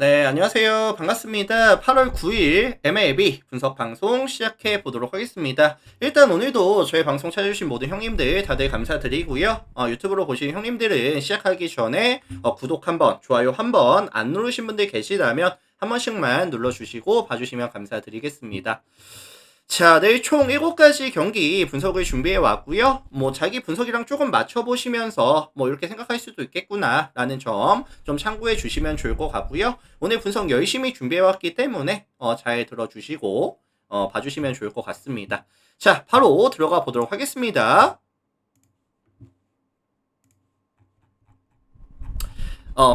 네, 안녕하세요. 반갑습니다. 8월 9일 MLB 분석 방송 시작해 보도록 하겠습니다. 일단 오늘도 저희 방송 찾아주신 모든 형님들 다들 감사드리고요. 유튜브로 보신 형님들은 시작하기 전에 구독 한번, 좋아요 한번 안 누르신 분들 계시다면 한 번씩만 눌러주시고 봐주시면 감사드리겠습니다. 자, 내일 총 7가지 경기 분석을 준비해 왔고요. 자기 분석이랑 조금 맞춰보시면서 이렇게 생각할 수도 있겠구나 라는 점 좀 참고해 주시면 좋을 것 같고요. 오늘 분석 열심히 준비해 왔기 때문에 잘 들어주시고 봐주시면 좋을 것 같습니다. 자, 바로 들어가 보도록 하겠습니다.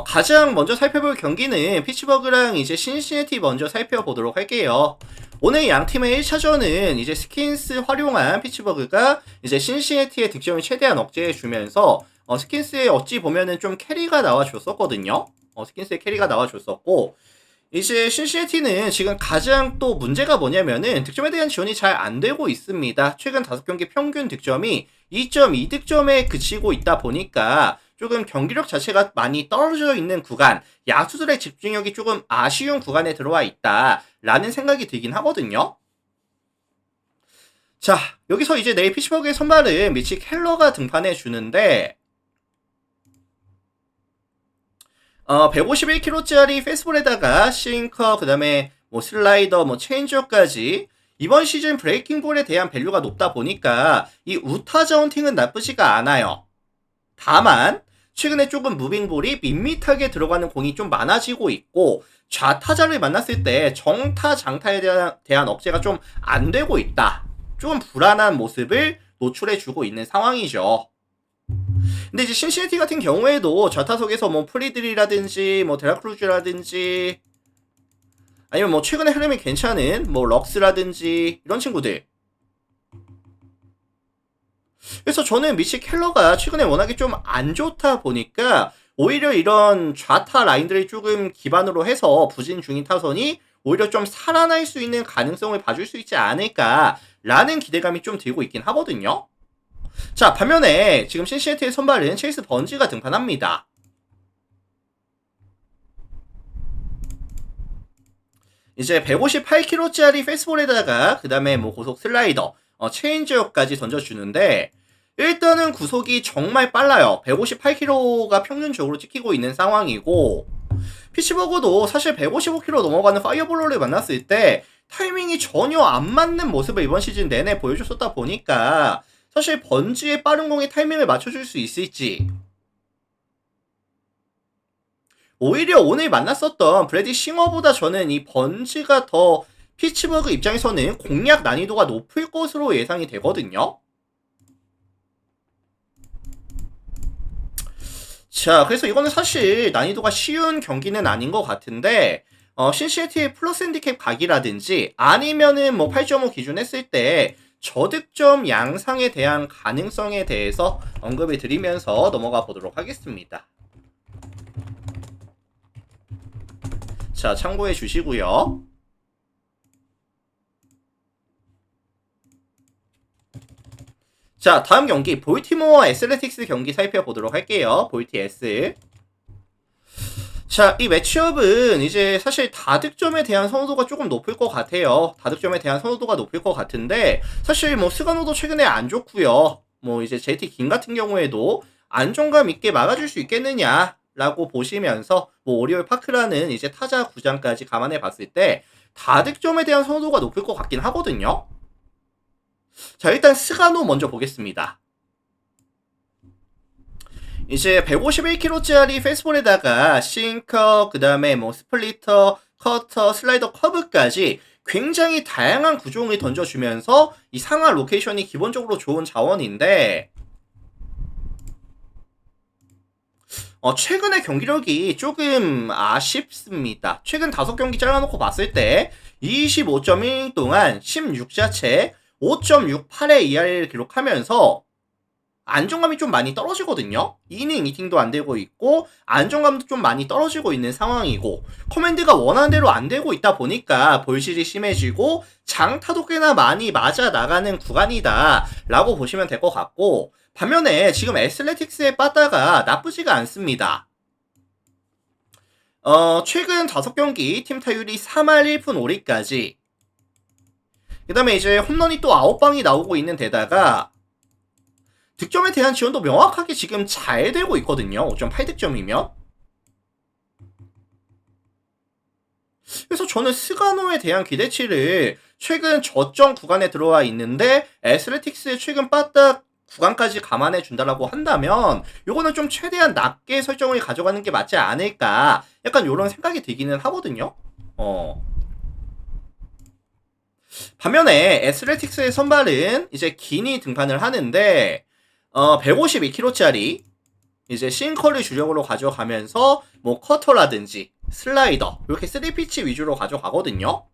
가장 먼저 살펴볼 경기는 피츠버그랑 이제 신시내티 먼저 살펴보도록 할게요. 오늘 양 팀의 1차전은 이제 스킨스 활용한 피츠버그가 이제 신시내티의 득점을 최대한 억제해주면서 스킨스에 어찌 보면은 좀 캐리가 나와줬었거든요. 스킨스의 캐리가 나와줬었고 이제 신시내티는 지금 가장 또 문제가 뭐냐면은 득점에 대한 지원이 잘 안 되고 있습니다. 최근 5경기 평균 득점이 2.2득점에 그치고 있다 보니까 조금 경기력 자체가 많이 떨어져 있는 구간, 야수들의 집중력이 조금 아쉬운 구간에 들어와 있다라는 생각이 들긴 하거든요. 자, 여기서 이제 내일 피츠버그의 선발은 미치 켈러가 등판해 주는데 151kg짜리 페스볼에다가 싱커, 그 다음에 슬라이더, 체인지업까지 이번 시즌 브레이킹볼에 대한 밸류가 높다 보니까 이 우타 자운팅은 나쁘지가 않아요. 다만 최근에 조금 무빙볼이 밋밋하게 들어가는 공이 좀 많아지고 있고 좌타자를 만났을 때 정타 장타에 대한 억제가 좀 안 되고 있다. 좀 불안한 모습을 노출해주고 있는 상황이죠. 근데 이제 신시내티 같은 경우에도 좌타석에서 프리들이라든지 데라크루즈라든지 아니면 최근에 흐름이 괜찮은 럭스라든지 이런 친구들, 그래서 저는 미치 켈러가 최근에 워낙에 좀 안 좋다 보니까 오히려 이런 좌타 라인들을 조금 기반으로 해서 부진 중인 타선이 오히려 좀 살아날 수 있는 가능성을 봐줄 수 있지 않을까라는 기대감이 좀 들고 있긴 하거든요. 자, 반면에 지금 신시내티의 선발은 체이스 번지가 등판합니다. 이제 158kg짜리 페스볼에다가 그 다음에 고속 슬라이더, 체인지업까지 던져주는데 일단은 구속이 정말 빨라요. 158kg가 평균적으로 찍히고 있는 상황이고 피츠버그도 사실 155kg 넘어가는 파이어볼러를 만났을 때 타이밍이 전혀 안 맞는 모습을 이번 시즌 내내 보여줬었다 보니까 사실 번지의 빠른 공의 타이밍을 맞춰줄 수 있을지, 오히려 오늘 만났었던 브래디 싱어보다 저는 이 번지가 더 피츠버그 입장에서는 공략 난이도가 높을 것으로 예상이 되거든요. 자, 그래서 이거는 사실 난이도가 쉬운 경기는 아닌 것 같은데 신시내티의 플러스 핸디캡 각이라든지 아니면은 8.5 기준 했을 때 저득점 양상에 대한 가능성에 대해서 언급을 드리면서 넘어가 보도록 하겠습니다. 자, 참고해 주시고요. 자, 다음 경기 볼티모어 애슬레틱스 경기 살펴보도록 할게요. 볼티 S. 자, 이 매치업은 이제 사실 다득점에 대한 선호도가 조금 높을 것 같아요. 다득점에 대한 선호도가 높을 것 같은데 사실 스가노도 최근에 안 좋고요. 이제 JT 긴 같은 경우에도 안정감 있게 막아줄 수 있겠느냐 라고 보시면서 오리올 파크라는 이제 타자 구장까지 감안해 봤을 때 다득점에 대한 선호도가 높을 것 같긴 하거든요. 자, 일단 스가노 먼저 보겠습니다. 이제 151kg짜리 페스볼에다가 싱커, 그 다음에 스플리터, 커터, 슬라이더, 커브까지 굉장히 다양한 구종을 던져주면서 이 상하 로케이션이 기본적으로 좋은 자원인데 최근의 경기력이 조금 아쉽습니다. 최근 5경기 잘라놓고 봤을 때 25.1 동안 16자체 5.68의 ERA를 기록하면서 안정감이 좀 많이 떨어지거든요. 2이닝 2팅도 안 되고 있고 안정감도 좀 많이 떨어지고 있는 상황이고 커맨드가 원하는 대로 안 되고 있다 보니까 볼실이 심해지고 장타도 꽤나 많이 맞아 나가는 구간이다 라고 보시면 될 것 같고, 반면에 지금 애슬레틱스의 빠따가 나쁘지가 않습니다. 최근 5경기 팀 타율이 3할 1푼 5리까지. 그 다음에 이제 홈런이 또 9방이 나오고 있는 데다가 득점에 대한 지원도 명확하게 지금 잘 되고 있거든요. 5.8득점이면. 그래서 저는 스가노에 대한 기대치를 최근 저점 구간에 들어와 있는데 애슬레틱스의 최근 빠딱 구간까지 감안해 준다라고 한다면 요거는 좀 최대한 낮게 설정을 가져가는 게 맞지 않을까 약간 요런 생각이 들기는 하거든요. 반면에 애슬레틱스의 선발은 이제 기니 등판을 하는데 152kg짜리 이제 싱커를 주력으로 가져가면서 뭐 커터라든지 슬라이더 이렇게 3피치 위주로 가져가거든요.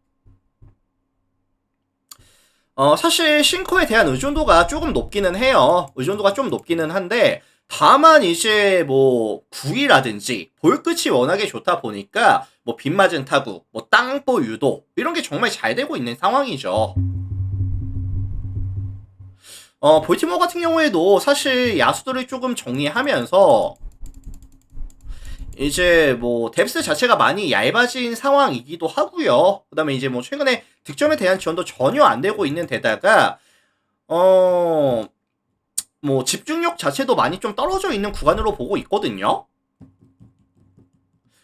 사실 싱커에 대한 의존도가 조금 높기는 해요. 의존도가 좀 높기는 한데 다만 이제 뭐 구위라든지 볼 끝이 워낙에 좋다 보니까 뭐 빗맞은 타구, 뭐 땅볼 유도 이런 게 정말 잘 되고 있는 상황이죠. 볼티모어 같은 경우에도 사실 야수들을 조금 정리하면서 이제 뭐 뎁스 자체가 많이 얇아진 상황이기도 하고요. 그다음에 이제 뭐 최근에 득점에 대한 지원도 전혀 안 되고 있는 데다가 뭐 집중력 자체도 많이 좀 떨어져 있는 구간으로 보고 있거든요.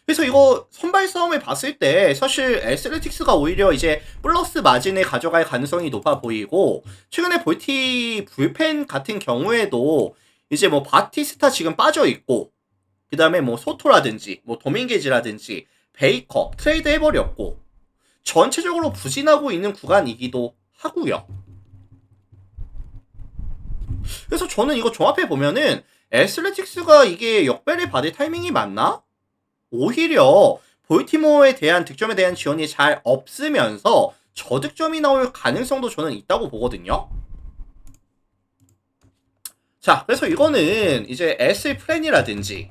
그래서 이거 선발 싸움을 봤을 때 사실 애슬레틱스가 오히려 이제 플러스 마진을 가져갈 가능성이 높아 보이고 최근에 볼티 불펜 같은 경우에도 이제 뭐 바티스타 지금 빠져 있고 그 다음에 뭐 소토라든지 뭐 도밍게즈라든지 베이커 트레이드 해버렸고 전체적으로 부진하고 있는 구간이기도 하고요. 그래서 저는 이거 종합해 보면은 애슬레틱스가 이게 역배를 받을 타이밍이 맞나? 오히려 볼티모어에 대한 득점에 대한 지원이 잘 없으면서 저득점이 나올 가능성도 저는 있다고 보거든요. 자, 그래서 이거는 이제 S 플랜이라든지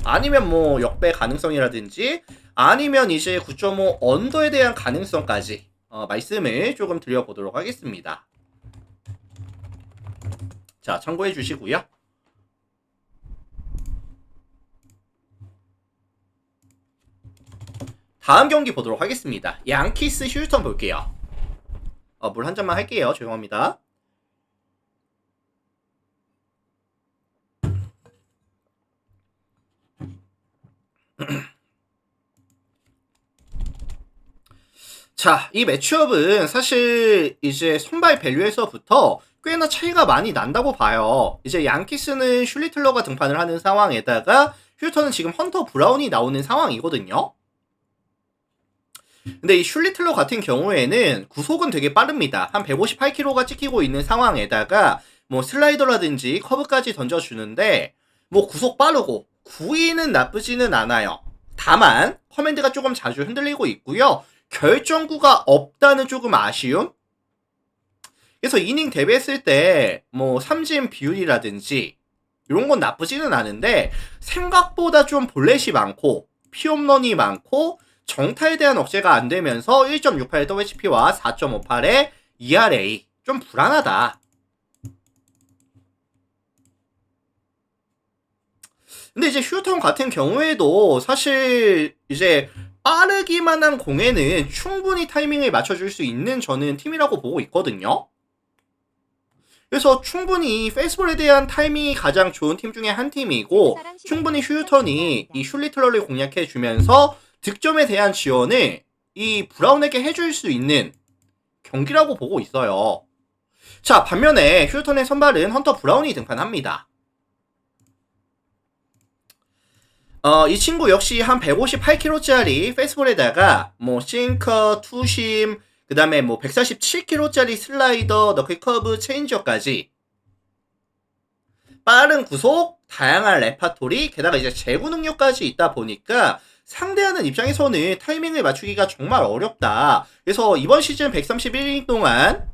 아니면 뭐 역배 가능성이라든지 아니면 이제 9.5 언더에 대한 가능성까지 말씀을 조금 드려보도록 하겠습니다. 자, 참고해 주시고요. 다음 경기 보도록 하겠습니다. 양키스 휴스턴 볼게요. 물 한 잔만 할게요. 죄송합니다. 자, 이 매치업은 사실 이제 선발 밸류에서부터 꽤나 차이가 많이 난다고 봐요. 이제 양키스는 슐리틀러가 등판을 하는 상황에다가 휴스턴은 지금 헌터 브라운이 나오는 상황이거든요. 근데 이 슐리틀러 같은 경우에는 구속은 되게 빠릅니다. 한 158km가 찍히고 있는 상황에다가 뭐 슬라이더라든지 커브까지 던져주는데 뭐 구속 빠르고 구위는 나쁘지는 않아요. 다만 커맨드가 조금 자주 흔들리고 있고요. 결정구가 없다는 조금 아쉬움? 그래서 이닝 대비했을 때 뭐 삼진 비율이라든지 이런 건 나쁘지는 않은데 생각보다 좀 볼넷이 많고 피홈런이 많고 정타에 대한 억제가 안 되면서 1.68 WHP와 4.58의 ERA 좀 불안하다. 근데 이제 휴스턴 같은 경우에도 사실 이제 빠르기만 한 공에는 충분히 타이밍을 맞춰줄 수 있는 저는 팀이라고 보고 있거든요. 그래서 충분히 페이스볼에 대한 타이밍이 가장 좋은 팀 중에 한 팀이고 충분히 휴스턴이 이 슐리틀러를 공략해주면서 득점에 대한 지원을 이 브라운에게 해줄 수 있는 경기라고 보고 있어요. 자, 반면에 휴스턴의 선발은 헌터 브라운이 등판합니다. 이 친구 역시 한 158kg짜리 페이스볼에다가 뭐 싱커, 투심, 그 다음에 뭐 147kg짜리 슬라이더, 너클 커브, 체인지업까지 빠른 구속, 다양한 레파토리, 게다가 이제 제구 능력까지 있다 보니까 상대하는 입장에서는 타이밍을 맞추기가 정말 어렵다. 그래서 이번 시즌 131이닝 동안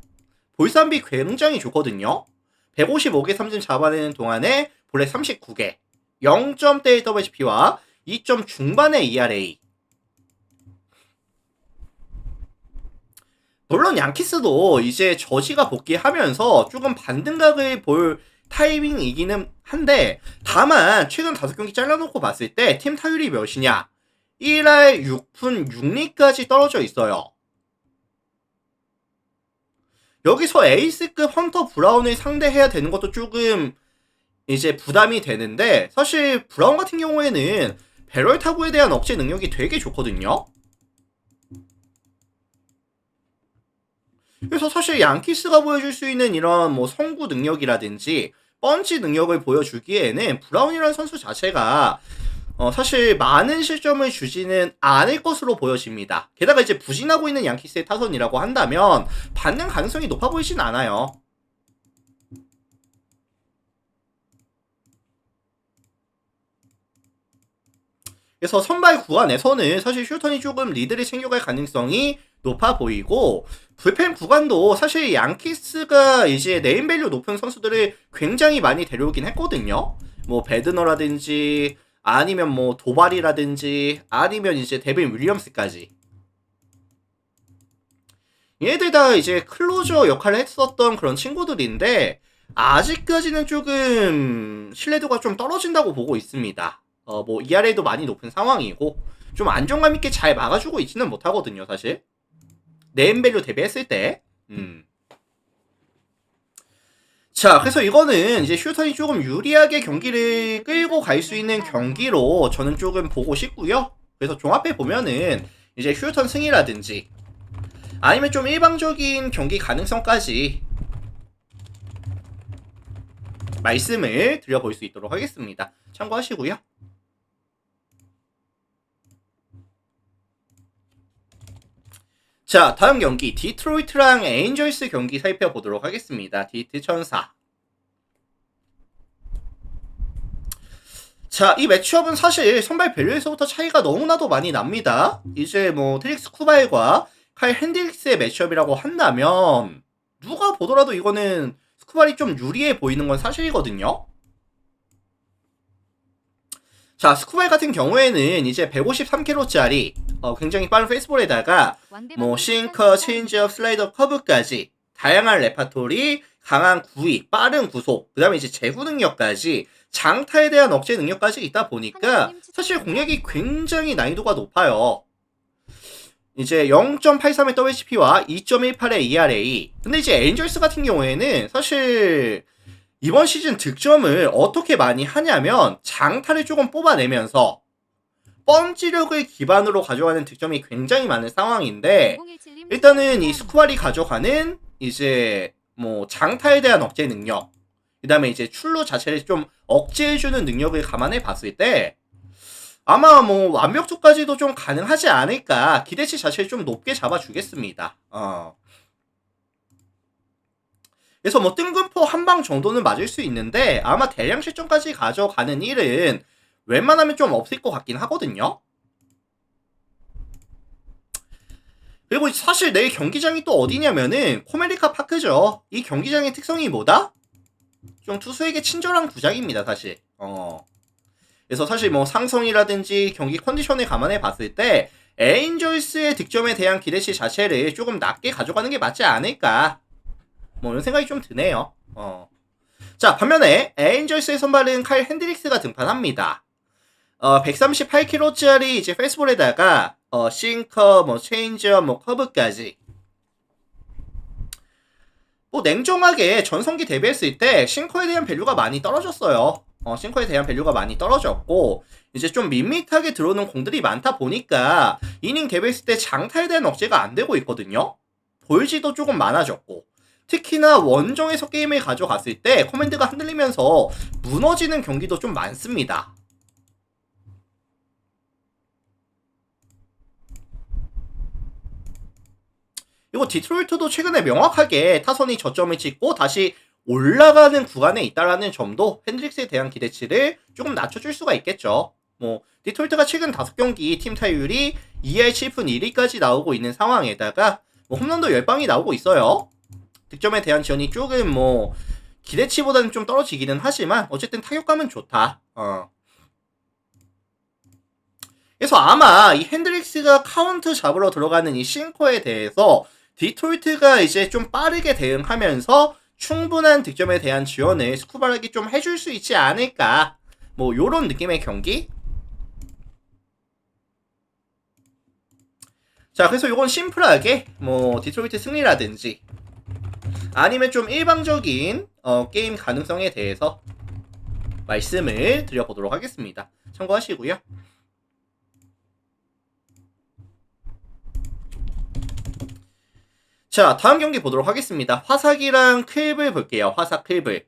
볼삼비 굉장히 좋거든요. 155개 삼진 잡아내는 동안에 볼넷 39개, 0점대의 WHP와 2점 중반의 ERA. 물론 양키스도 이제 저지가 복귀하면서 조금 반등각을 볼 타이밍이기는 한데 다만 최근 5경기 잘라놓고 봤을 때 팀 타율이 몇이냐 1할 6푼 6리까지 떨어져 있어요. 여기서 에이스급 헌터 브라운을 상대해야 되는 것도 조금 이제 부담이 되는데, 사실 브라운 같은 경우에는 배럴 타구에 대한 억제 능력이 되게 좋거든요. 그래서 사실 양키스가 보여줄 수 있는 이런 뭐 성구 능력이라든지 펀치 능력을 보여주기에는 브라운이라는 선수 자체가 사실 많은 실점을 주지는 않을 것으로 보여집니다. 게다가 이제 부진하고 있는 양키스의 타선이라고 한다면 받는 가능성이 높아 보이진 않아요. 그래서 선발 구간에서는 사실 슈턴이 조금 리드를 챙겨갈 가능성이 높아 보이고, 불펜 구간도 사실 양키스가 이제 네임밸류 높은 선수들을 굉장히 많이 데려오긴 했거든요. 뭐 베드너라든지 아니면 뭐 도발이라든지 아니면 이제 데빈 윌리엄스까지, 얘들 다 이제 클로저 역할을 했었던 그런 친구들인데 아직까지는 조금 신뢰도가 좀 떨어진다고 보고 있습니다. 뭐 ERA도 많이 높은 상황이고 좀 안정감 있게 잘 막아주고 있지는 못하거든요, 사실. 네임밸류 대비했을 때. 자, 그래서 이거는 이제 슈턴이 조금 유리하게 경기를 끌고 갈 수 있는 경기로 저는 조금 보고 싶고요. 그래서 종합해 보면은 이제 슈턴 승이라든지 아니면 좀 일방적인 경기 가능성까지 말씀을 드려볼 수 있도록 하겠습니다. 참고하시고요. 자, 다음 경기 디트로이트랑 에인절스 경기 살펴보도록 하겠습니다. 디트 천사. 자, 이 매치업은 사실 선발 밸류에서부터 차이가 너무나도 많이 납니다. 이제 뭐 트릭스 쿠발과 칼 핸드릭스의 매치업이라고 한다면 누가 보더라도 이거는 스쿠발이 좀 유리해 보이는 건 사실이거든요. 자, 스쿠발 같은 경우에는 이제 153kg짜리 굉장히 빠른 페이스볼에다가 뭐 싱커, 체인지업, 슬라이더, 커브까지 다양한 레파토리, 강한 구위, 빠른 구속, 그 다음에 이제 제구 능력까지 장타에 대한 억제 능력까지 있다 보니까 사실 공략이 굉장히 난이도가 높아요. 이제 0.83의 WHP와 2.18의 ERA. 근데 이제 에인절스 같은 경우에는 사실 이번 시즌 득점을 어떻게 많이 하냐면 장타를 조금 뽑아내면서 펀치력을 기반으로 가져가는 득점이 굉장히 많은 상황인데, 일단은 이 스쿠발이 가져가는 이제 뭐 장타에 대한 억제 능력, 그 다음에 이제 출루 자체를 좀 억제해주는 능력을 감안해 봤을 때 아마 뭐 완벽도까지도 좀 가능하지 않을까, 기대치 자체를 좀 높게 잡아주겠습니다. 그래서 뭐 뜬금포 한 방 정도는 맞을 수 있는데 아마 대량 실점까지 가져가는 일은 웬만하면 좀 없을 것 같긴 하거든요. 그리고 사실 내일 경기장이 또 어디냐면은 코메리카 파크죠. 이 경기장의 특성이 뭐다? 좀 투수에게 친절한 구장입니다, 사실. 그래서 사실 뭐 상성이라든지 경기 컨디션을 감안해 봤을 때 에인절스의 득점에 대한 기대치 자체를 조금 낮게 가져가는 게 맞지 않을까, 뭐 이런 생각이 좀 드네요. 자, 반면에 에인절스의 선발은 칼 핸드릭스가 등판합니다. 138kg짜리 이제 페이스볼에다가 싱커, 뭐 체인지업, 뭐 커브까지. 뭐 냉정하게 전성기 대비했을 때 싱커에 대한 밸류가 많이 떨어졌어요. 싱커에 대한 밸류가 많이 떨어졌고 이제 좀 밋밋하게 들어오는 공들이 많다 보니까 이닝 대비했을 때 장타에 대한 억제가 안 되고 있거든요. 볼지도 조금 많아졌고 특히나 원정에서 게임을 가져갔을 때 커맨드가 흔들리면서 무너지는 경기도 좀 많습니다. 그리고 디트로이트도 최근에 명확하게 타선이 저점을 찍고 다시 올라가는 구간에 있다라는 점도 핸드릭스에 대한 기대치를 조금 낮춰줄 수가 있겠죠. 뭐 디트로이트가 최근 5경기 팀 타율이 2할 7푼 1리까지 나오고 있는 상황에다가 뭐 홈런도 10방이 나오고 있어요. 득점에 대한 지원이 조금 뭐 기대치보다는 좀 떨어지기는 하지만 어쨌든 타격감은 좋다. 그래서 아마 이 핸드릭스가 카운트 잡으러 들어가는 이 싱커에 대해서 디트로이트가 이제 좀 빠르게 대응하면서 충분한 득점에 대한 지원을 스쿠발에게 좀 해줄 수 있지 않을까, 뭐 요런 느낌의 경기? 자, 그래서 이건 심플하게 뭐 디트로이트 승리라든지 아니면 좀 일방적인 게임 가능성에 대해서 말씀을 드려보도록 하겠습니다. 참고하시고요. 자, 다음 경기 보도록 하겠습니다. 화삭이랑 클블 볼게요. 화삭 클블.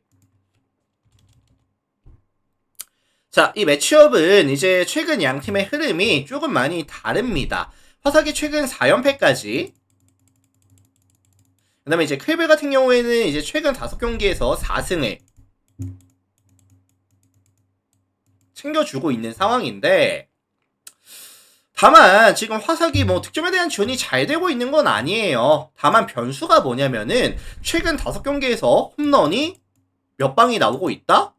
자, 이 매치업은 이제 최근 양 팀의 흐름이 조금 많이 다릅니다. 화삭이 최근 4연패까지, 그 다음에 이제 클블 같은 경우에는 이제 최근 5경기에서 4승을 챙겨주고 있는 상황인데, 다만 지금 화삭이 뭐 득점에 대한 지원이 잘 되고 있는 건 아니에요. 다만 변수가 뭐냐면은 최근 5경기에서 홈런이 몇 방이 나오고 있다?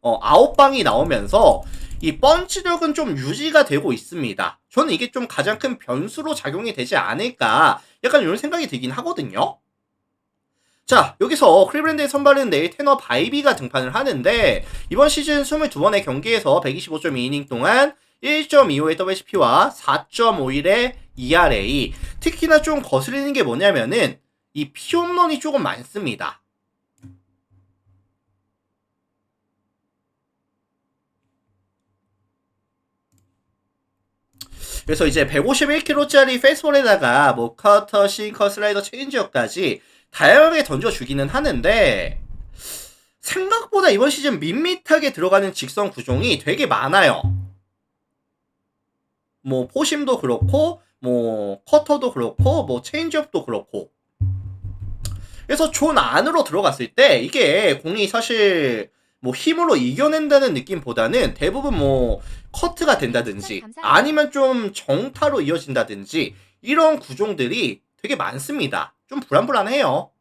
9방이 나오면서 이 펀치력은 좀 유지가 되고 있습니다. 저는 이게 좀 가장 큰 변수로 작용이 되지 않을까 약간 이런 생각이 들긴 하거든요. 자, 여기서 클리블랜드의 선발은 내일 테너 바이비가 등판을 하는데 이번 시즌 22번의 경기에서 125.2이닝 동안 1.25의 WHP와 4.51의 ERA. 특히나 좀 거슬리는 게 뭐냐면은 이 피홈런이 조금 많습니다. 그래서 이제 151km짜리 페이스볼에다가 뭐 커터, 싱커, 슬라이더, 체인지업까지 다양하게 던져주기는 하는데 생각보다 이번 시즌 밋밋하게 들어가는 직선 구종이 되게 많아요. 뭐 포심도 그렇고 뭐 커터도 그렇고 뭐 체인지업도 그렇고. 그래서 존 안으로 들어갔을 때 이게 공이 사실 뭐 힘으로 이겨낸다는 느낌보다는 대부분 뭐 커트가 된다든지 아니면 좀 정타로 이어진다든지 이런 구종들이 되게 많습니다. 좀 불안불안해요.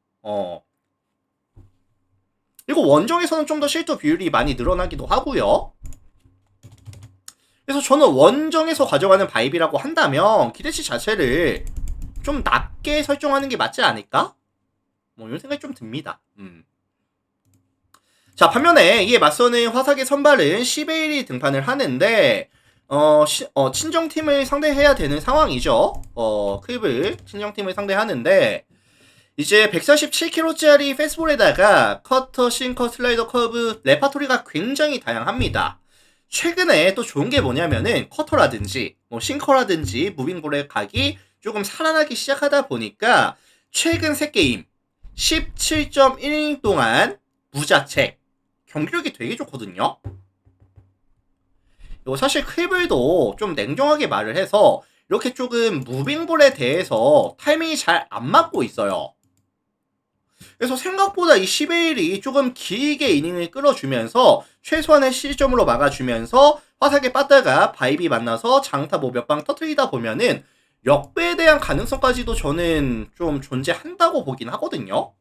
그리고 원정에서는 좀 더 실투 비율이 많이 늘어나기도 하고요. 그래서 저는 원정에서 가져가는 바이비라고 한다면 기대치 자체를 좀 낮게 설정하는 게 맞지 않을까? 뭐 이런 생각이 좀 듭니다. 자, 반면에 이에 맞서는 화삭의 선발은 시베일이 등판을 하는데 친정팀을 상대해야 되는 상황이죠. 클블 친정팀을 상대하는데 이제 147km짜리 패스볼에다가 커터, 싱커, 슬라이더, 커브 레파토리가 굉장히 다양합니다. 최근에 또 좋은 게 뭐냐면은 커터라든지 뭐 싱커라든지 무빙볼의 각이 조금 살아나기 시작하다 보니까 최근 3게임 17.1이닝 동안 무자책 경기력이 되게 좋거든요. 이거 사실 클블도 좀 냉정하게 말을 해서 이렇게 조금 무빙볼에 대해서 타이밍이 잘 안 맞고 있어요. 그래서 생각보다 이 시베일이 조금 길게 이닝을 끌어주면서 최소한의 실점으로 막아주면서 화삭에 빠다가 바이비 만나서 장타 뭐 몇 방 터트리다 보면은 역배에 대한 가능성까지도 저는 좀 존재한다고 보긴 하거든요.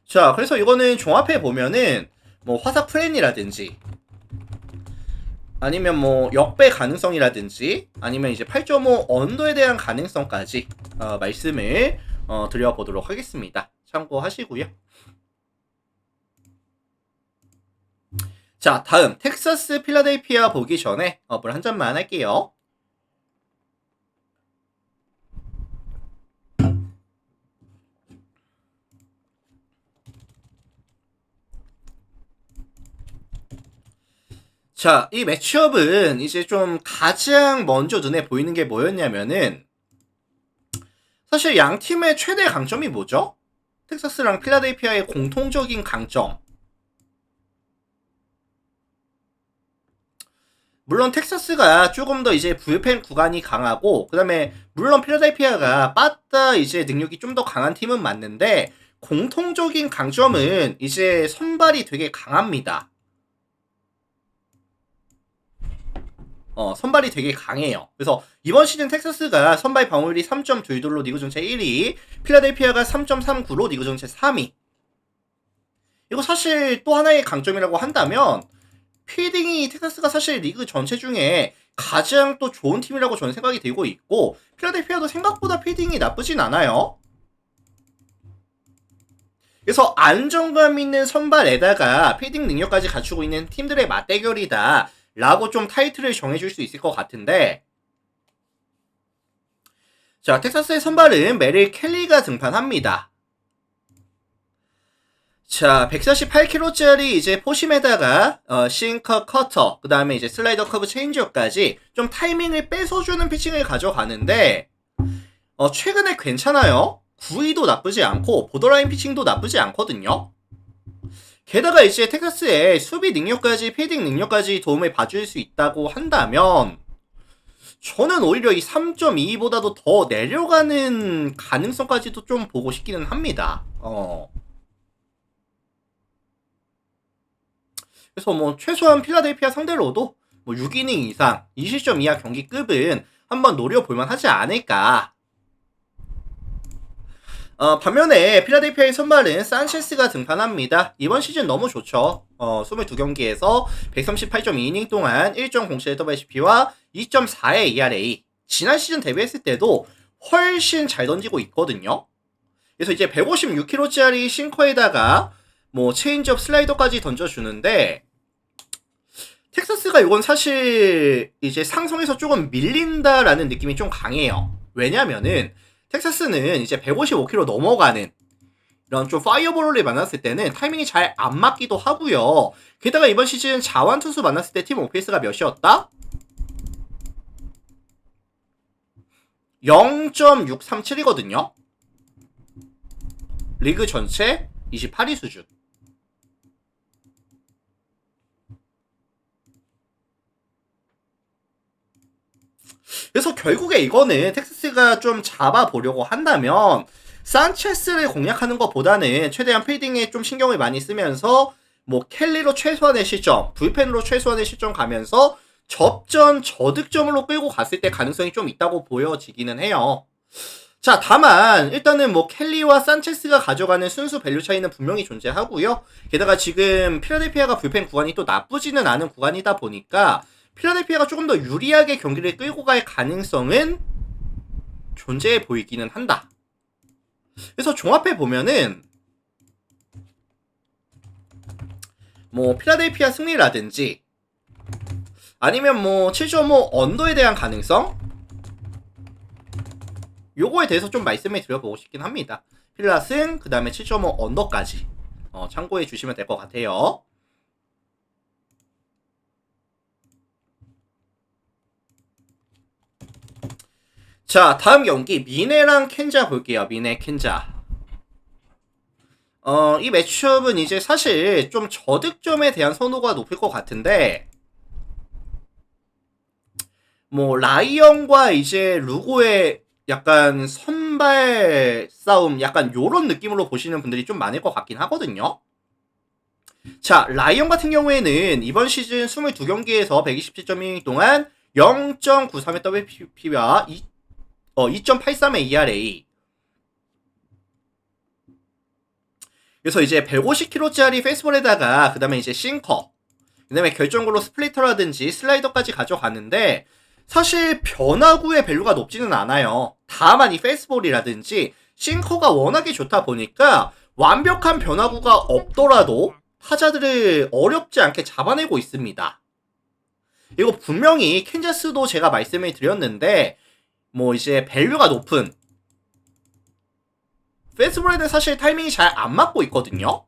자, 그래서 이거는 종합해 보면은 뭐 화삭 프렌이라든지 아니면 뭐 역배 가능성이라든지 아니면 이제 8.5 언더에 대한 가능성까지 말씀을 드려보도록 하겠습니다. 참고하시고요. 자, 다음 텍사스 필라델피아 보기 전에 물 한 잔만 할게요. 자, 이 매치업은 이제 좀 가장 먼저 눈에 보이는 게 뭐였냐면은 사실 양 팀의 최대 강점이 뭐죠? 텍사스랑 필라델피아의 공통적인 강점. 물론 텍사스가 조금 더 이제 불펜 구간이 강하고 그 다음에 물론 필라델피아가 빠따 이제 능력이 좀 더 강한 팀은 맞는데 공통적인 강점은 이제 선발이 되게 강합니다. 선발이 되게 강해요. 그래서 이번 시즌 텍사스가 선발 방어율이 3.22로 리그 전체 1위, 필라델피아가 3.39로 리그 전체 3위. 이거 사실 또 하나의 강점이라고 한다면 피딩이 텍사스가 사실 리그 전체 중에 가장 또 좋은 팀이라고 저는 생각이 들고 있고 필라델피아도 생각보다 피딩이 나쁘진 않아요. 그래서 안정감 있는 선발에다가 피딩 능력까지 갖추고 있는 팀들의 맞대결이다 라고 좀 타이틀을 정해줄 수 있을 것 같은데, 자, 텍사스의 선발은 메릴 켈리가 등판합니다. 자, 148kg짜리 이제 포심에다가 싱커, 커터, 그 다음에 이제 슬라이더, 커브, 체인지업까지 좀 타이밍을 뺏어주는 피칭을 가져가는데, 최근에 괜찮아요. 구위도 나쁘지 않고 보더라인 피칭도 나쁘지 않거든요. 게다가 이제 텍사스의 수비 능력까지 필딩 능력까지 도움을 봐줄 수 있다고 한다면, 저는 오히려 이 3.22보다도 더 내려가는 가능성까지도 좀 보고 싶기는 합니다. 그래서 뭐 최소한 필라델피아 상대로도 뭐 6이닝 이상 20점 이하 경기급은 한번 노려볼만 하지 않을까. 반면에 필라델피아의 선발은 산체스가 등판합니다. 이번 시즌 너무 좋죠. 22경기에서 138.2이닝 동안 1.07 WHP와 2.4의 ERA. 지난 시즌 데뷔했을 때도 훨씬 잘 던지고 있거든요. 그래서 이제 156kg짜리 싱커에다가 뭐 체인지업 슬라이더까지 던져주는데, 텍사스가 이건 사실 이제 상성에서 조금 밀린다라는 느낌이 좀 강해요. 왜냐면은 텍사스는 이제 155km 넘어가는 이런 좀 파이어볼을 만났을 때는 타이밍이 잘 안 맞기도 하고요. 게다가 이번 시즌 자완 투수 만났을 때 팀 OPS가 몇이었다? 0.637이거든요. 리그 전체 28위 수준. 그래서 결국에 이거는 텍사스가 좀 잡아보려고 한다면 산체스를 공략하는 것보다는 최대한 필딩에 좀 신경을 많이 쓰면서 뭐 켈리로 최소한의 실점, 불펜으로 최소한의 실점 가면서 접전 저득점으로 끌고 갔을 때 가능성이 좀 있다고 보여지기는 해요. 자, 다만 일단은 뭐 켈리와 산체스가 가져가는 순수 밸류 차이는 분명히 존재하고요. 게다가 지금 필라델피아가 불펜 구간이 또 나쁘지는 않은 구간이다 보니까 필라델피아가 조금 더 유리하게 경기를 끌고 갈 가능성은 존재해 보이기는 한다. 그래서 종합해 보면은 뭐 필라델피아 승리라든지 아니면 뭐 7.5 언더에 대한 가능성, 요거에 대해서 좀 말씀을 드려보고 싶긴 합니다. 필라 승, 그 다음에 7.5 언더까지 참고해 주시면 될 것 같아요. 자, 다음 경기 미네랑 켄자 볼게요. 미네, 켄자. 이 매치업은 이제 사실 좀 저득점에 대한 선호가 높을 것 같은데, 뭐 라이언과 이제 루고의 약간 선발 싸움, 약간 요런 느낌으로 보시는 분들이 좀 많을 것 같긴 하거든요. 자, 라이언 같은 경우에는 이번 시즌 22경기에서 127.1이닝 동안 0.93의 WP와 2.83의 ERA. 그래서 이제 150kg짜리 페이스볼에다가 그 다음에 이제 싱커, 그 다음에 결정골로 스플리터라든지 슬라이더까지 가져가는데, 사실 변화구의 밸류가 높지는 않아요. 다만 이 페이스볼이라든지 싱커가 워낙에 좋다 보니까 완벽한 변화구가 없더라도 타자들을 어렵지 않게 잡아내고 있습니다. 이거 분명히 캔자스도 제가 말씀을 드렸는데, 뭐 이제 밸류가 높은 페이스볼에는 사실 타이밍이 잘 안 맞고 있거든요.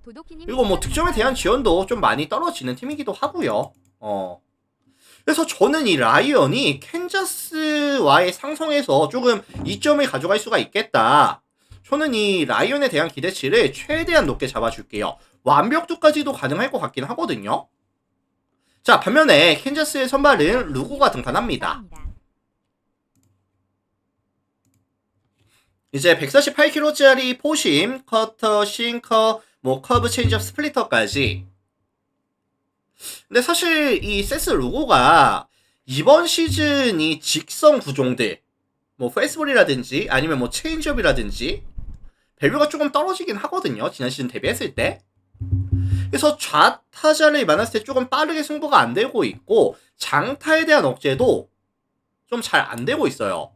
그리고 뭐 득점에 대한 지원도 좀 많이 떨어지는 팀이기도 하고요. 그래서 저는 이 라이언이 캔자스와의 상성에서 조금 이점을 가져갈 수가 있겠다. 저는 이 라이언에 대한 기대치를 최대한 높게 잡아줄게요. 완벽도까지도 가능할 것 같긴 하거든요. 자, 반면에 캔자스의 선발은 루고가 등판합니다. 이제 148kg짜리 포심, 커터, 싱커, 뭐 커브, 체인지업, 스플리터까지. 근데 사실 이 세스 루고가 이번 시즌이 직선 구종들, 뭐 페이스볼이라든지 아니면 뭐 체인지업이라든지 밸류가 조금 떨어지긴 하거든요. 지난 시즌 데뷔했을 때. 그래서 좌타자를 만났을 때 조금 빠르게 승부가 안 되고 있고, 장타에 대한 억제도 좀 잘 안 되고 있어요.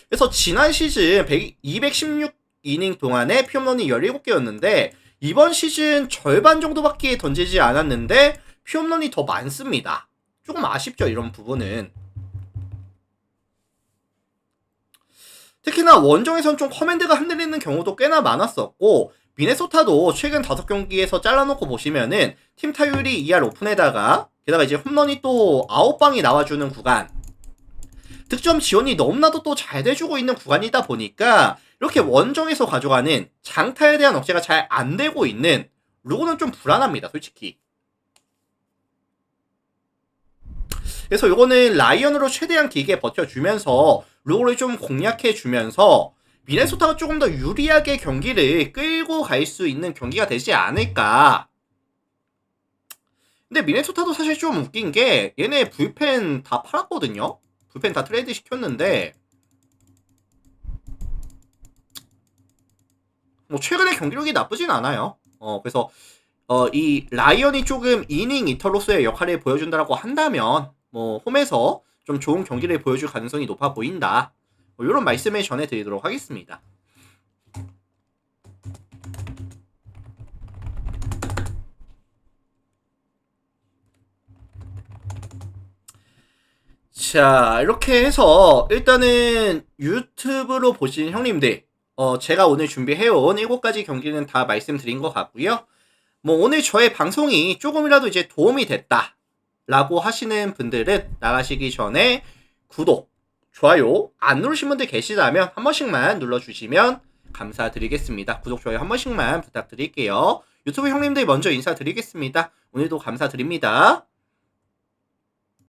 그래서 지난 시즌 216이닝 동안에 피홈런이 17개였는데 이번 시즌 절반 정도밖에 던지지 않았는데 홈런이 더 많습니다. 조금 아쉽죠, 이런 부분은. 특히나 원정에선 좀 커맨드가 흔들리는 경우도 꽤나 많았었고, 미네소타도 최근 5경기에서 잘라놓고 보시면은 팀 타율이 2할 오픈에다가 게다가 이제 홈런이 또 9방이 나와주는 구간, 득점 지원이 너무나도 또 잘 돼주고 있는 구간이다 보니까 이렇게 원정에서 가져가는 장타에 대한 억제가 잘 안 되고 있는 루고는 좀 불안합니다, 솔직히. 그래서 요거는 라이언으로 최대한 길게 버텨주면서 루고를 좀 공략해주면서 미네소타가 조금 더 유리하게 경기를 끌고 갈 수 있는 경기가 되지 않을까. 근데 미네소타도 사실 좀 웃긴 게 얘네 불펜 다 팔았거든요. 불펜 다 트레이드 시켰는데 뭐 최근에 경기력이 나쁘진 않아요. 그래서 이 라이언이 조금 이닝 이터로서의 역할을 보여준다라고 한다면 뭐 홈에서 좀 좋은 경기를 보여줄 가능성이 높아 보인다. 뭐 이런 말씀을 전해드리도록 하겠습니다. 자, 이렇게 해서 일단은 유튜브로 보신 형님들, 제가 오늘 준비해온 7가지 경기는 다 말씀드린 것 같고요. 뭐 오늘 저의 방송이 조금이라도 이제 도움이 됐다 라고 하시는 분들은 나가시기 전에 구독, 좋아요 안 누르신 분들 계시다면 한 번씩만 눌러주시면 감사드리겠습니다. 구독, 좋아요 한 번씩만 부탁드릴게요. 유튜브 형님들 먼저 인사드리겠습니다. 오늘도 감사드립니다.